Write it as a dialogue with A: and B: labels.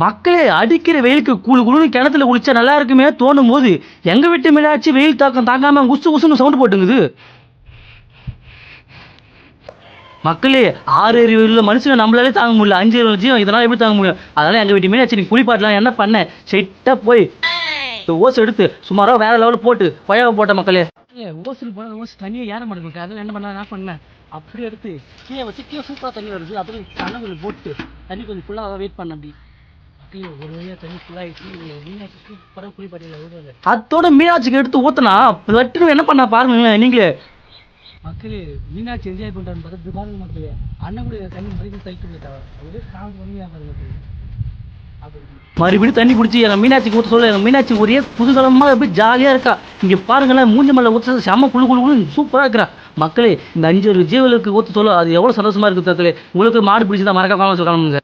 A: மக்களே அடிக்கிற வெயிலுக்கு குளு குளுன்னு கிணத்துல குளிச்சா நல்லா இருக்குமே தோணும் போது எங்க வீட்டு மேலாச்சு வெயில் தாக்கம் தாங்காம உசு உசுன்னு சவுண்ட் போட்டுங்குது. மக்களே 6 உள்ள மனுஷங்க நம்மளாலே தாங்க முடியல. 5 ஜீவம் இதெல்லாம் எப்படி தாங்க முடியும்? அதனால எங்க வீட்டு மீனாட்சி நீ குளிப்பாட்டலாம் என்ன பண்ண ஸ்ட்ரெயிட்டா போய் ஓஸ் எடுத்து சுமாரா வேற லெவலில் போட்டு பழக போட்ட மக்களே. ஓசில் போன ஓஸ் தண்ணியை ஏற மாட்டேங்குது. அதில் என்ன பண்ண பண்ணேன் அப்படியே எடுத்து கீழே வச்சு கீழே சூப்பராக தண்ணி வருது. அப்படியே தண்ணி கொஞ்சம் போட்டு தண்ணி கொஞ்சம் ஃபுல்லாக வெயிட் பண்ண அப்படி ஒரு வழியாக தண்ணி ஃபுல்லாகிடுச்சு. மீனாட்சி சூப்பராக குளிப்பாட்டியில் அதோட மீனாட்சிக்கு எடுத்து ஊற்றினா வெட்டுன்னு என்ன பண்ண பாருங்க நீங்களே. மக்களே மீனாட்சி என்ஜாய் பண்ணுறான்னு பார்த்தா பாருங்க மக்களே அண்ணன் கூட தண்ணி மறுபடியும் சைட்டு போயிட்டாங்க. மறுபடியும் தண்ணி பிடிச்சி எங்கள் மீனாட்சிக்கு ஊற்ற சொல்ல எங்கள் மீனாட்சி ஒரே புதுகலமாக எப்படி ஜாலியாக இருக்கா. இங்கே பாருங்களேன் மூஞ்சி மேலே ஊற்ற செம்ம குழு குழு சூப்பராக இருக்கிறா. மக்களே இந்த 5 ஜீவலுக்கு ஊற்ற சொல்ல அது எவ்வளோ சந்தோஷமாக இருக்குது. உங்களுக்கு மாடு பிடிச்சி தான் மறக்காம சொல்லணுங்க.